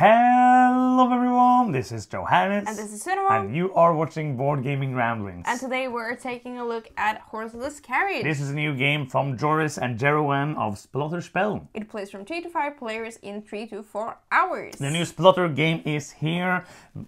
Hello everyone, this is Johannes. And this is Cinema. And you are watching Board Gaming Ramblings. And today we're taking a look at Horseless Carriage. This is a new game from Joris and Jeroen of Splotter Spell. It plays from 3 to 5 players in 3 to 4 hours. The new Splotter game is here.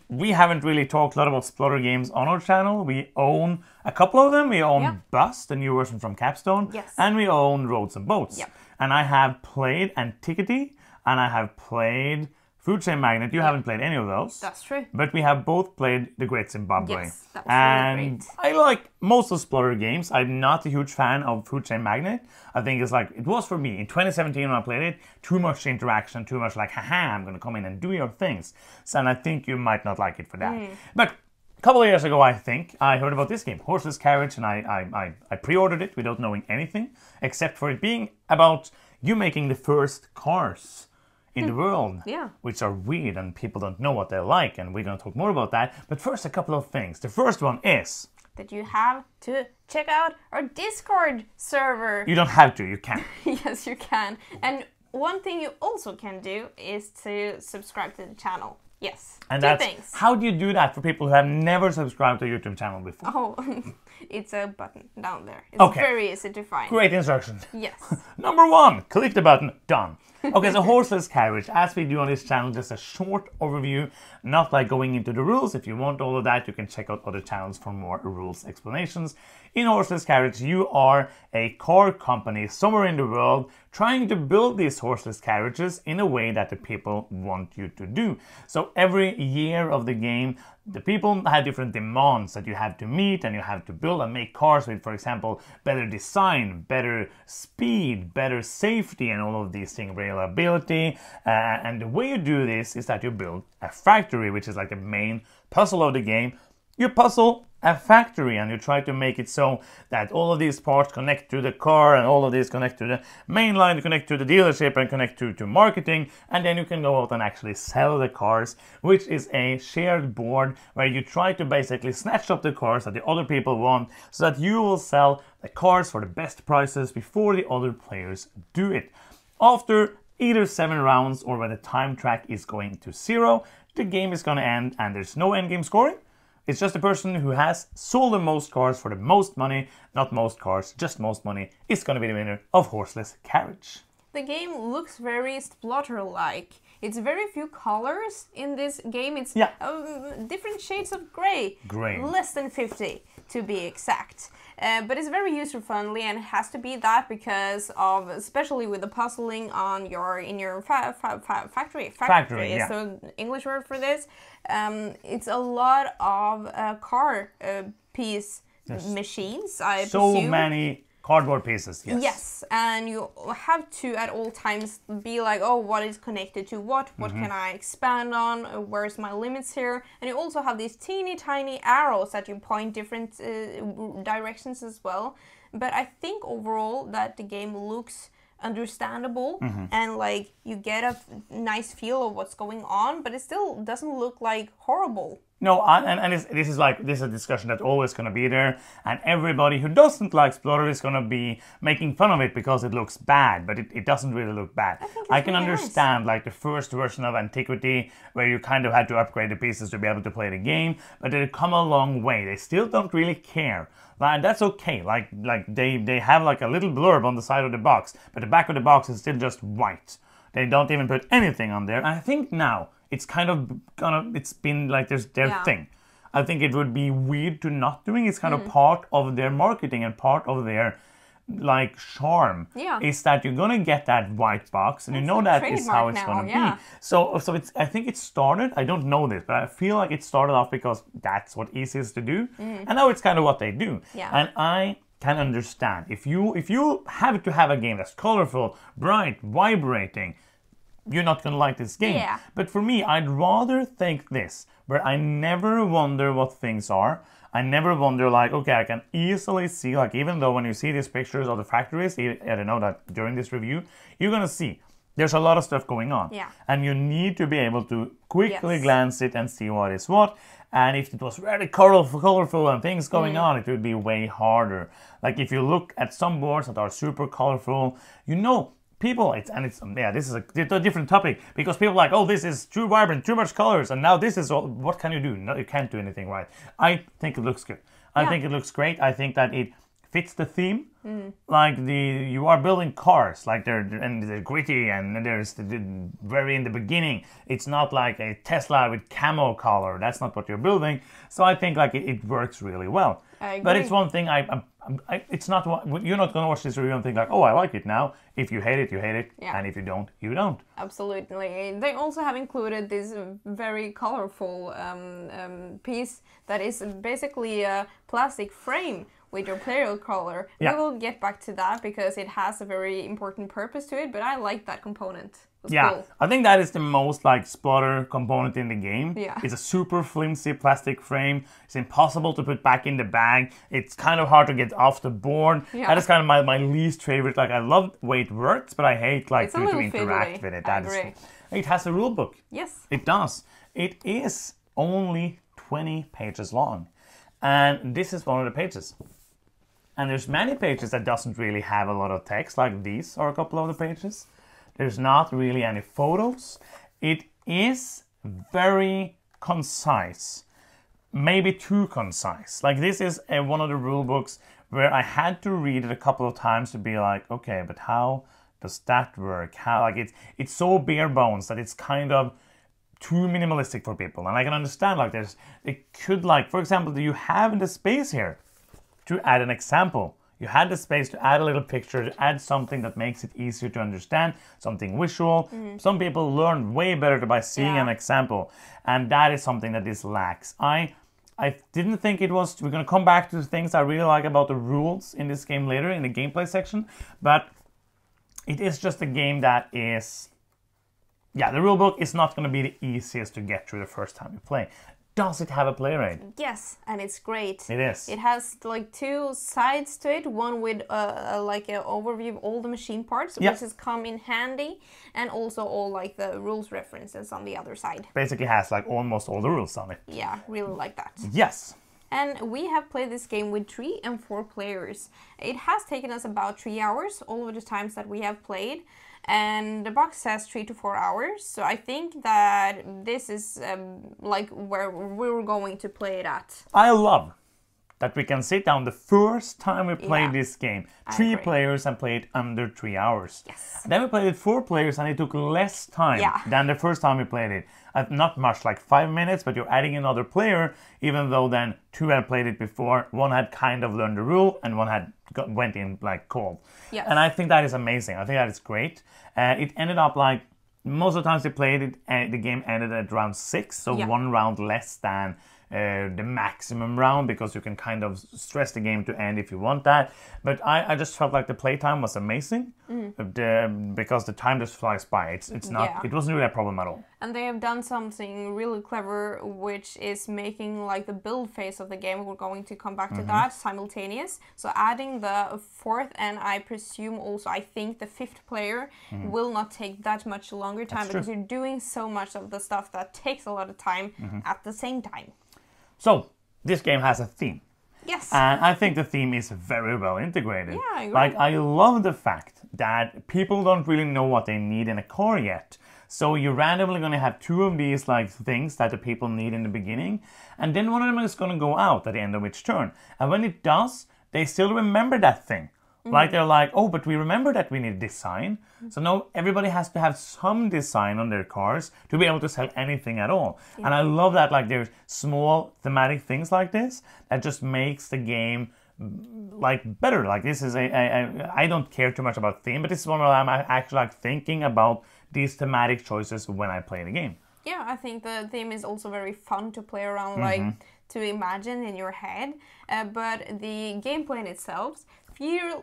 We haven't really talked a lot about Splotter games on our channel. We own a couple of them. We own Bus, the new version from Capstone. Yes. And we own Roads and Boats. Yep. And I have played Antiquity and I have played Food Chain Magnet. You haven't played any of those. That's true. But we have both played The Great Zimbabwe. Yes, that's really great. I like most of Splotter games. I'm not a huge fan of Food Chain Magnet. I think it's like, it was for me in 2017 when I played it, too much interaction, too much like, haha, I'm going to come in and do your things. So, and I think you might not like it for that. But a couple of years ago, I think, I heard about this game, Horseless Carriage, and I pre-ordered it without knowing anything, except for it being about you making the first cars in the world, which are weird and people don't know what they're like, and we're going to talk more about that. But first, a couple of things. The first one is that you have to check out our Discord server. You don't have to, you can. Yes, you can. And one thing you also can do is to subscribe to the channel. Yes, and two things. How do you do that for people who have never subscribed to a YouTube channel before? Oh, it's a button down there. It's very easy to find. Great instruction. Yes. Number one, click the button, done. Okay, so Horseless Carriage, as we do on this channel, just a short overview, not like going into the rules. If you want all of that, you can check out other channels for more rules explanations. In Horseless Carriage, you are a car company somewhere in the world trying to build these horseless carriages in a way that the people want you to do. So every year of the game, the people have different demands that you have to meet, and you have to build and make cars with, for example, better design, better speed, better safety, and all of these things, reliability. And the way you do this is that you build a factory, which is like the main puzzle of the game. You puzzle a factory and you try to make it so that all of these parts connect to the car, and all of these connect to the main line, connect to the dealership, and connect to marketing, and then you can go out and actually sell the cars, which is a shared board where you try to basically snatch up the cars that the other people want so that you will sell the cars for the best prices before the other players do it. After either 7 rounds or when the time track is going to 0, the game is going to end and there's no endgame scoring. It's just the person who has sold the most cars for the most money, not most cars, just most money, is going to be the winner of Horseless Carriage. The game looks very Splotter-like. It's very few colors in this game. It's different shades of grey. Less than 50 to be exact. But it's very user-friendly, and it has to be that because of, especially with the puzzling on in your factory. Factory is the English word for this. It's a lot of car piece machines, I presume. So many cardboard pieces, Yes, and you have to at all times be like, oh, what is connected to what? What can I expand on? Where's my limits here? And you also have these teeny tiny arrows that you point different directions as well. But I think overall that the game looks understandable and like you get a nice feel of what's going on, but it still doesn't look like horrible. No, and this is a discussion that's always going to be there, and everybody who doesn't like Splotter is going to be making fun of it because it looks bad, but it doesn't really look bad. I can understand like the first version of Antiquity where you kind of had to upgrade the pieces to be able to play the game, but they've come a long way. They still don't really care. Like, that's okay. Like they have like a little blurb on the side of the box, but the back of the box is still just white. They don't even put anything on there. And I think now it's kind of it's been like their thing. I think it would be weird to not doing. It's kind of part of their marketing and part of their like charm. Is that you're gonna get that white box, and you know that is how it's gonna be. So it's, I think it started, I don't know this, but I feel like it started off because that's what easiest to do, and now it's kind of what they do. And I can understand if you have to have a game that's colorful, bright, vibrating, you're not gonna like this game. But for me, I'd rather think this, where I never wonder what things are. I never wonder like, okay, I can easily see, like, even though when you see these pictures of the factories, I don't know that during this review, you're gonna see there's a lot of stuff going on. And you need to be able to quickly glance it and see what is what. And if it was very colorful and things going on, it would be way harder. Like if you look at some boards that are super colorful, you know people, this is a different topic, because people are like, oh, this is too vibrant, too much colors, and now this is all, what can you do? No, you can't do anything right. I think it looks good. I think it looks great. I think that it fits the theme. Like you are building cars, like they're gritty, and there's very in the beginning. It's not like a Tesla with camo color. That's not what you're building. So I think like it works really well. I agree. But it's one thing it's not you're not gonna watch this review and think like, oh, I like it now. If you hate it, you hate it, and if you don't, you don't. Absolutely. They also have included this very colorful piece that is basically a plastic frame with your player color. We will get back to that because it has a very important purpose to it, but I like that component. Cool. I think that is the most like Splotter component in the game. It's a super flimsy plastic frame. It's impossible to put back in the bag. It's kind of hard to get off the board. That is kind of my least favorite. Like I love the way it works, but I hate like to interact with it. It has a rule book. Yes. It does. It is only 20 pages long. And this is one of the pages. And there's many pages that doesn't really have a lot of text, like these are a couple of the pages. There's not really any photos. It is very concise, maybe too concise. Like this is one of the rule books where I had to read it a couple of times to be like, okay, but how does that work? How, like it's so bare bones that it's kind of too minimalistic for people. And I can understand like it could, like, for example, do you have the space here to add an example? You had the space to add a little picture, to add something that makes it easier to understand, something visual. Some people learn way better by seeing an example, and that is something that this lacks. I didn't think it was. We're going to come back to the things I really like about the rules in this game later in the gameplay section, but it is just a game that is... the rulebook is not going to be the easiest to get through the first time you play. Does it have a play rate? Yes, and it's great. It is. It has like two sides to it. One with like an overview of all the machine parts, which is come in handy, and also all like the rules references on the other side. Basically has like almost all the rules on it. Yeah, really like that. Yes. And we have played this game with 3 and 4 players. It has taken us about 3 hours all of the times that we have played. And the box says 3 to 4 hours, so I think that this is like where we're going to play it at. I love that we can sit down the first time we played this game. 3 players and play it under 3 hours. Yes. Then we played it 4 players and it took less time than the first time we played it. Not much, like 5 minutes, but you're adding another player, even though then 2 had played it before, 1 had kind of learned the rule, and 1 had went in like cold. Yes. And I think that is amazing. I think that is great. It ended up like, most of the times we played it, the game ended at round 6, so 1 round less than the maximum round, because you can kind of stress the game to end if you want that. But I just felt like the playtime was amazing, because the time just flies by. It's not. It wasn't really a problem at all. And they have done something really clever, which is making like the build phase of the game, we're going to come back to that, simultaneous. So adding the 4th and I presume also, I think the 5th player will not take that much longer time, because you're doing so much of the stuff that takes a lot of time at the same time. So this game has a theme. Yes. And I think the theme is very well integrated. Yeah, I agree. Like, I love the fact that people don't really know what they need in a car yet. So you're randomly going to have 2 of these like things that the people need in the beginning, and then one of them is going to go out at the end of each turn. And when it does, they still remember that thing. Like they're like, oh, but we remember that we need design. So now everybody has to have some design on their cars to be able to sell anything at all. And I love that, like, there's small thematic things like this that just makes the game like better. Like, this is I don't care too much about theme, but this is one where I'm actually like thinking about these thematic choices when I play the game. Yeah, I think the theme is also very fun to play around, like to imagine in your head. But the gameplay in itself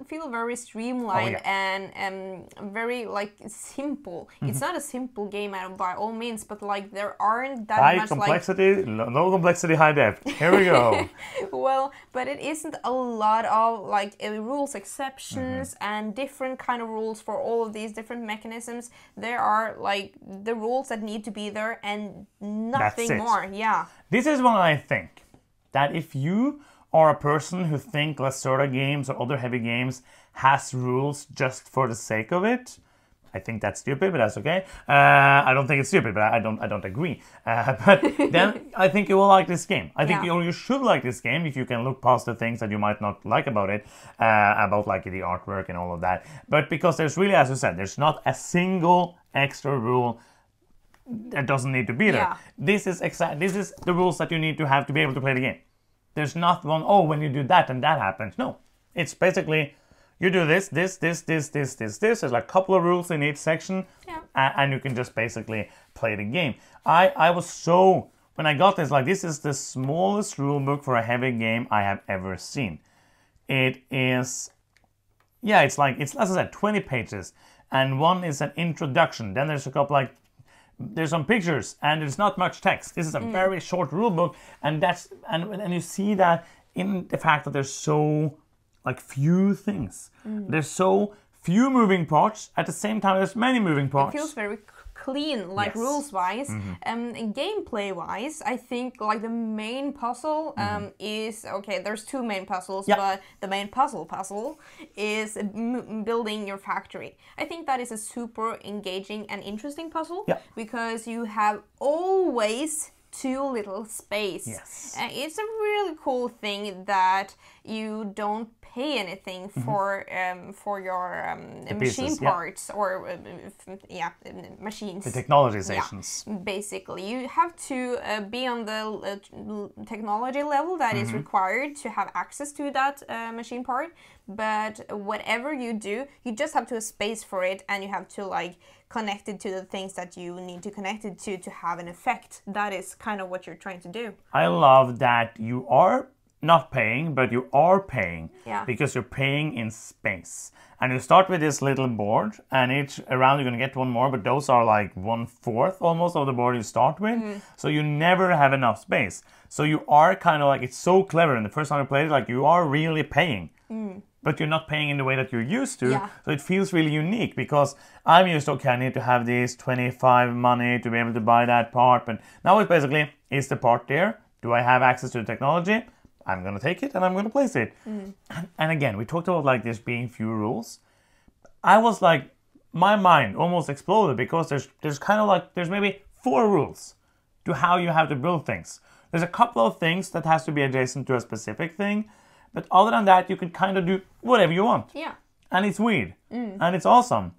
feel very streamlined and very like simple. It's not a simple game by all means, but like there aren't that high much complexity, low complexity, high depth. Here we go. Well, but it isn't a lot of like rules exceptions and different kind of rules for all of these different mechanisms. There are like the rules that need to be there and nothing more. Yeah. This is why I think that if you are a person who thinks Lacerda games or other heavy games has rules just for the sake of it, I think that's stupid, but that's okay. I don't think it's stupid, but I don't agree. But then I think you will like this game. I think you should like this game if you can look past the things that you might not like about it, about like the artwork and all of that. But because there's really, as you said, there's not a single extra rule that doesn't need to be there. This is the rules that you need to have to be able to play the game. There's not one, oh, when you do that and that happens. No, it's basically you do this. There's like a couple of rules in each section, and you can just basically play the game. I was so, when I got this, like, this is the smallest rule book for a heavy game I have ever seen. It is, it's like, it's, as I said, 20 pages, and one is an introduction. Then there's a couple, like, there's some pictures, and there's not much text. This is a very short rule book, and that's, and you see that in the fact that there's so, like, few things. There's so few moving parts. At the same time, there's many moving parts. It feels very clean, like rules-wise. And gameplay-wise, I think like the main puzzle is, okay, there's two main puzzles, but the main puzzle is building your factory. I think that is a super engaging and interesting puzzle because you have always too little space. It's a really cool thing that you don't pay anything for your machine parts or machines. The technology stations. Basically, you have to be on the technology level that is required to have access to that machine part. But whatever you do, you just have to have space for it, and you have to like connect it to the things that you need to connect it to have an effect. That is kind of what you're trying to do. I love that you are not paying, but you are paying because you're paying in space. And you start with this little board, and each round you're going to get one more, but those are like 1/4 almost of the board you start with. So you never have enough space. So you are kind of like, it's so clever. And the first time I played it, like, you are really paying. But you're not paying in the way that you're used to. So it feels really unique because I'm used to, okay, I need to have this 25 money to be able to buy that part. But now it's basically, is the part there? Do I have access to the technology? I'm going to take it and I'm going to place it. And again, we talked about like this being few rules. I was like, my mind almost exploded because there's kind of like, there's maybe 4 rules to how you have to build things. There's a couple of things that has to be adjacent to a specific thing. But other than that, you can kind of do whatever you want. And it's weird. And it's awesome.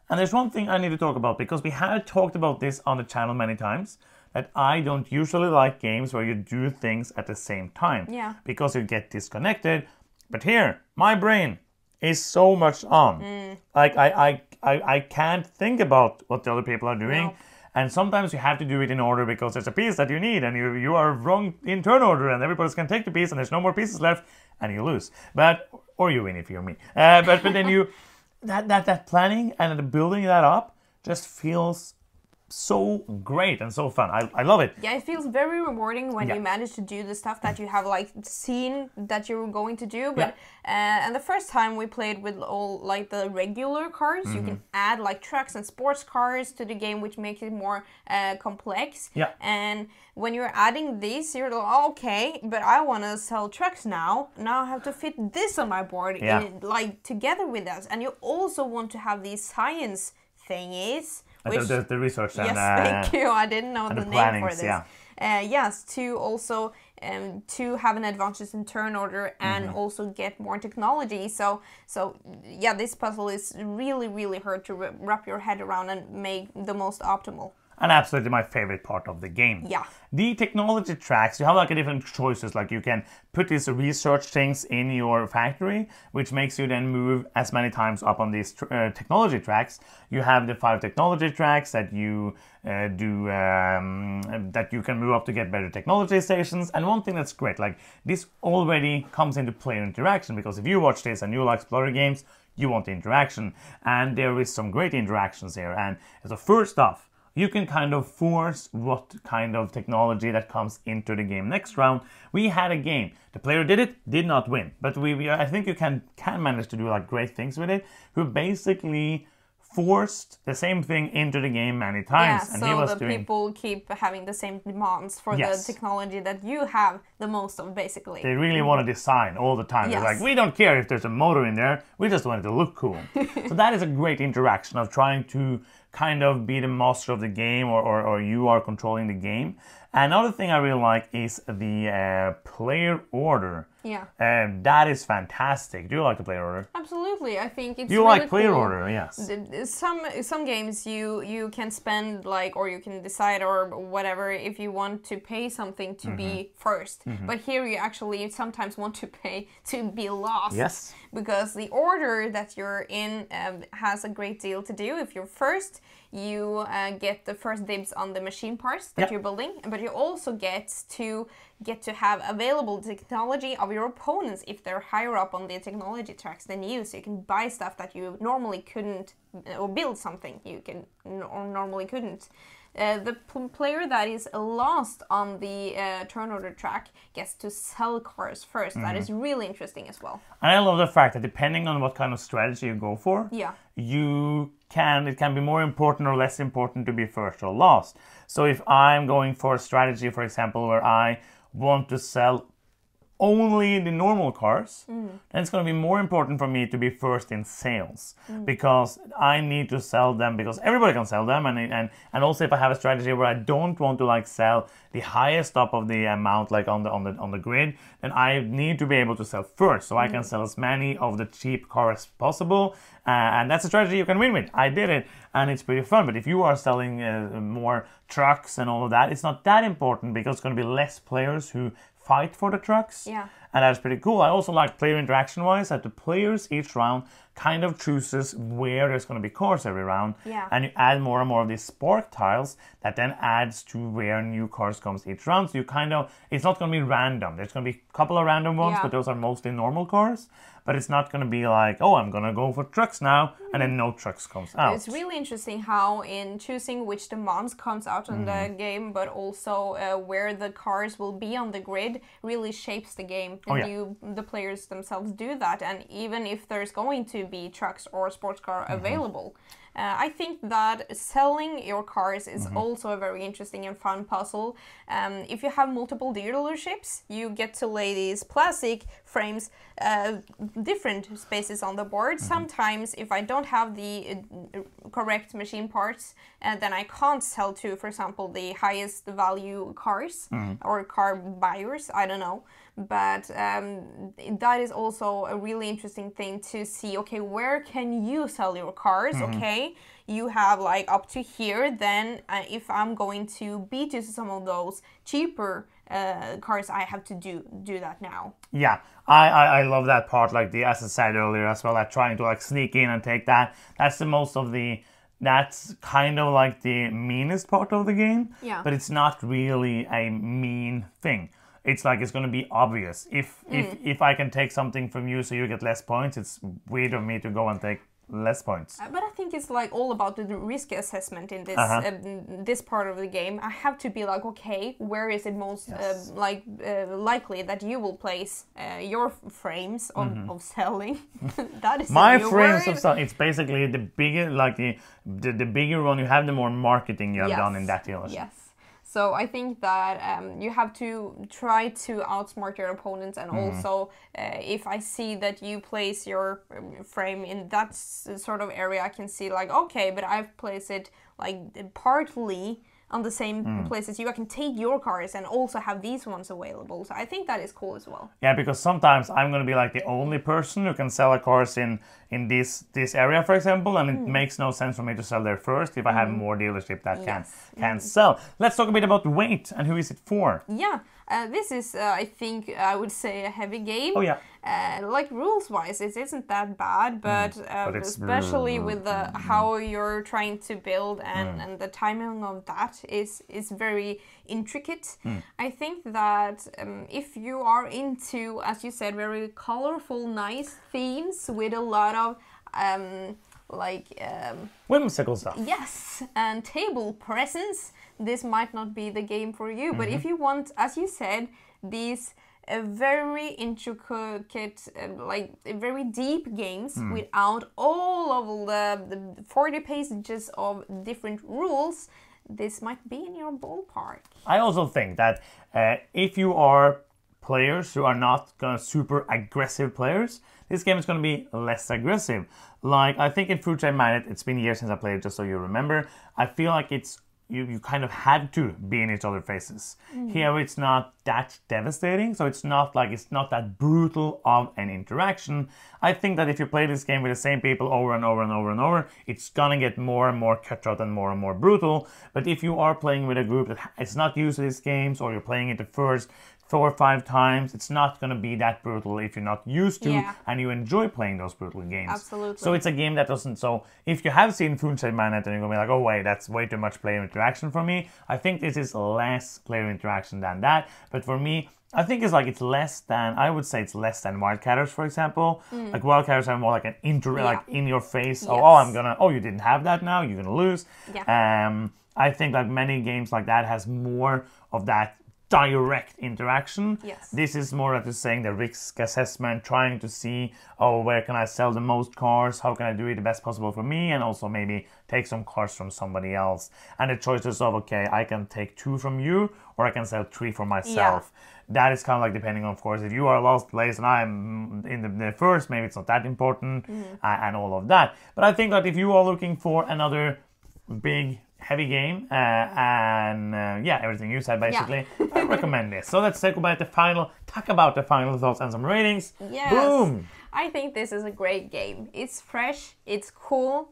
And there's one thing I need to talk about, because we have talked about this on the channel many times, that I don't usually like games where you do things at the same time. Because you get disconnected. But here, my brain is so much on. Like, I can't think about what the other people are doing. And sometimes you have to do it in order because there's a piece that you need, and you are wrong in turn order, and everybody can take the piece, and there's no more pieces left, and you lose. Or you win if you're me. But then you, that planning and the building that up just feels so great and so fun. I love it. Yeah, it feels very rewarding when you manage to do the stuff that you have like seen that you're going to do. But and the first time we played with all like the regular cars, you can add like trucks and sports cars to the game, which makes it more complex. And when you're adding these, you're like, oh, okay, but I want to sell trucks now. Now I have to fit this on my board in, like together with us. And you also want to have these science thingies. The research and... Yes, thank you. I didn't know the name for this. Yes, to also to have an advantage in turn order and also get more technology. So yeah, this puzzle is really, really hard to wrap your head around and make the most optimal. And absolutely my favorite part of the game. The technology tracks, you have like a different choices. Like you can put these research things in your factory, which makes you then move as many times up on these technology tracks. You have the 5 technology tracks that you that you can move up to get better technology stations. And one thing that's great, like this already comes into player interaction, because if you watch this and you like Splotter games, you want the interaction. And there is some great interactions here. And so first off, you can kind of force what kind of technology that comes into the game. Next round, we had a game. The player did not win. But I think you can manage to do like great things with it. Who basically forced the same thing into the game many times. Yeah, and so the people keep having the same demands for the technology that you have the most of, basically. They really want to design all the time. They're like, we don't care if there's a motor in there, we just want it to look cool. So that is a great interaction of trying to kind of be the master of the game, or you are controlling the game. Another thing I really like is the player order. Yeah. That is fantastic. Do you like the player order? Absolutely. I think it's You really like player cool. order, yes. Some games you can spend like, or you can decide or whatever if you want to pay something to be first. But here you actually sometimes want to pay to be last. Yes. Because the order that you're in has a great deal to do. If you're first, you get the first dibs on the machine parts that you're building, but you also get to have available technology of your opponents if they're higher up on the technology tracks than you, so you can buy stuff that you normally couldn't, or build something you can or normally couldn't. The player that is last on the turn order track gets to sell cars first. That is really interesting as well. And I love the fact that depending on what kind of strategy you go for, it can be more important or less important to be first or last. So if I'm going for a strategy, for example, where I want to sell only the normal cars, then it's going to be more important for me to be first in sales, because I need to sell them, because everybody can sell them, and also if I have a strategy where I don't want to like sell the highest up of the amount like on the grid, then I need to be able to sell first, so I can sell as many of the cheap cars as possible, and that's a strategy you can win with. I did it, and it's pretty fun. But if you are selling more trucks and all of that, it's not that important, because it's going to be less players who fight for the trucks. Yeah. And that's pretty cool. I also like player interaction-wise that the players each round kind of chooses where there's going to be cars every round. Yeah. And you add more and more of these spark tiles that then adds to where new cars comes each round. So you kind of, it's not going to be random. There's going to be a couple of random ones, but those are mostly normal cars. But it's not going to be like, oh, I'm going to go for trucks now, and then no trucks comes out. It's really interesting how in choosing which demands comes out in the game, but also where the cars will be on the grid really shapes the game. And the players themselves do that. And even if there's going to be trucks or sports car available, I think that selling your cars is also a very interesting and fun puzzle. If you have multiple dealerships, you get to lay these plastic frames different spaces on the board. Sometimes if I don't have the correct machine parts, then I can't sell to, for example, the highest value cars or car buyers, I don't know. But that is also a really interesting thing to see, okay, where can you sell your cars? Okay, you have like up to here, then if I'm going to beat you to some of those cheaper cars, I have to do that now. Yeah, I love that part, like as I said earlier as well, like trying to like sneak in and take that. That's the most of the, that's kind of like the meanest part of the game. Yeah. But it's not really a mean thing. It's like it's going to be obvious. If I can take something from you so you get less points, it's weird of me to go and take less points. But I think it's like all about the risk assessment in this this part of the game. I have to be like, okay, where is it most likely that you will place your frames of selling? That is my frames of selling. It's basically the bigger, like the bigger one you have, the more marketing you have done in that dealership. Yes. So I think that you have to try to outsmart your opponents, and also if I see that you place your frame in that sort of area, I can see like, okay, but I've placed it like partly on the same place as you. I can take your cars and also have these ones available. So I think that is cool as well. Yeah, because sometimes I'm going to be like the only person who can sell a cars in this area, for example, and it makes no sense for me to sell there first if I have more dealership that can sell. Let's talk a bit about weight and who is it for. Yeah, this is, I think, I would say a heavy game. Oh, yeah. Like rules-wise, it isn't that bad, but especially with how you're trying to build and the timing of that is very intricate. I think that if you are into, as you said, very colorful, nice themes with a lot of whimsical stuff. Yes, and table presence, this might not be the game for you. But if you want, as you said, these very intricate, like very deep games without all of the 40 pages of different rules, this might be in your ballpark. I also think that if you are players who are not super aggressive players, this game is going to be less aggressive. Like, I think in Fruit Chain Magnet, it's been years since I played it, just so you remember, I feel like it's you kind of had to be in each other's faces. Here it's not that devastating, so it's not that brutal of an interaction. I think that if you play this game with the same people over and over and over and over, it's gonna get more and more cutthroat and more brutal. But if you are playing with a group that is not used to these games, or you're playing it the first 4 or 5 times, it's not going to be that brutal if you're not used to and you enjoy playing those brutal games. Absolutely. So it's a game that doesn't... So if you have seen Fruit Chain Magnet and you're going to be like, oh wait, that's way too much player interaction for me, I think this is less player interaction than that. But for me, I think it's less than... I would say it's less than Wild Carriage, for example. Like Wild Carriage are more like an like in your face. Yes. Oh, you didn't have that now, you're going to lose. Yeah. I think like many games like that has more of that direct interaction. Yes. This is more like saying the risk assessment, trying to see, oh, where can I sell the most cars? How can I do it the best possible for me? And also maybe take some cars from somebody else. And the choices of, okay, I can take 2 from you, or I can sell 3 for myself. Yeah. That is kind of like depending on, of course, if you are last place and I'm in the first, maybe it's not that important and all of that. But I think that if you are looking for another big heavy game everything you said basically, I recommend this. So let's talk about the final thoughts and some ratings. Yes. Boom. I think this is a great game. It's fresh, it's cool.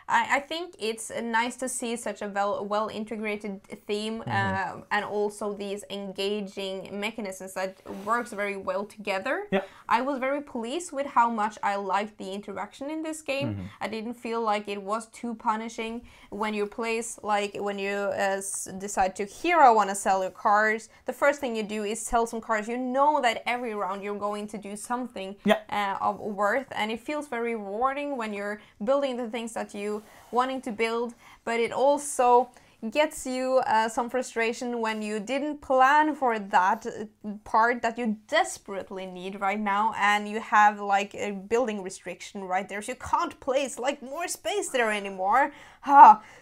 I think it's nice to see such a well integrated theme and also these engaging mechanisms that works very well together. Yeah. I was very pleased with how much I liked the interaction in this game. I didn't feel like it was too punishing when you place, like when you decide to, here I want to sell your cars. The first thing you do is sell some cars. You know that every round you're going to do something of worth, and it feels very rewarding when you're building the things that you wanting to build, but it also gets you some frustration when you didn't plan for that part that you desperately need right now, and you have like a building restriction right there, so you can't place like more space there anymore.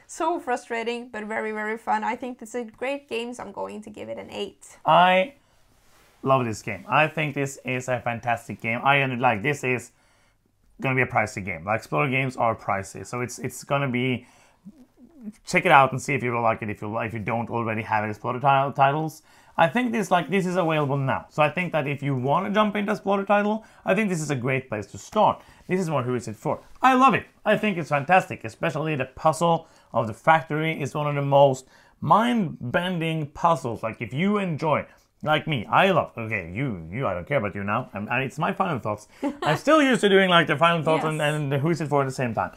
So frustrating, but very fun. I think this is a great game, so I'm going to give it an 8. I love this game. I think this is a fantastic game. This is gonna be a pricey game. Like, Splotter games are pricey, so it's gonna be... Check it out and see if you will like it. If you don't already have any Splotter titles, I think this is available now. So I think that if you want to jump into a Splotter title, I think this is a great place to start. This is what Who Is It For? I love it. I think it's fantastic, especially the puzzle of the factory is one of the most mind-bending puzzles. Like, if you enjoy... Like me, I love... Okay, I don't care about you now. And it's my final thoughts. I'm still used to doing like the final thoughts and the Who Is It For at the same time.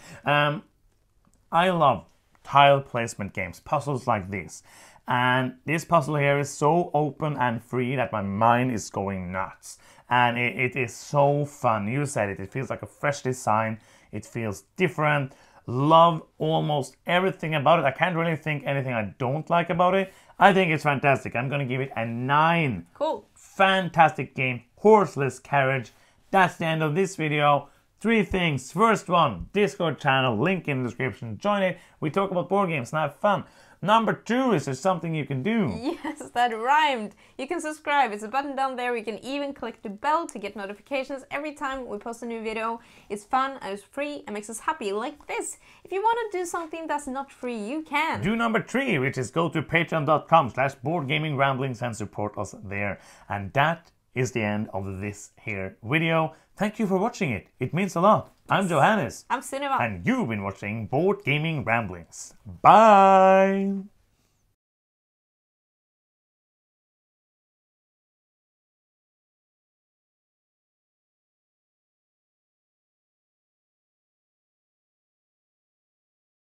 I love tile placement games, puzzles like this. And this puzzle here is so open and free that my mind is going nuts. And it is so fun. You said it. It feels like a fresh design. It feels different. Love almost everything about it. I can't really think anything I don't like about it. I think it's fantastic. I'm going to give it a 9. Cool. Fantastic game. Horseless Carriage. That's the end of this video. 3 things. First one, Discord channel, link in the description. Join it. We talk about board games and have fun. Number 2, is there something you can do? Yes, that rhymed. You can subscribe. It's a button down there. You can even click the bell to get notifications every time we post a new video. It's fun and it's free and makes us happy like this. If you want to do something that's not free, you can. Do number 3, which is go to patreon.com/boardgamingramblings and support us there. And that is the end of this here video. Thank you for watching it. It means a lot. I'm Johannes. I'm Sunniva. And you've been watching Board Gaming Ramblings. Bye!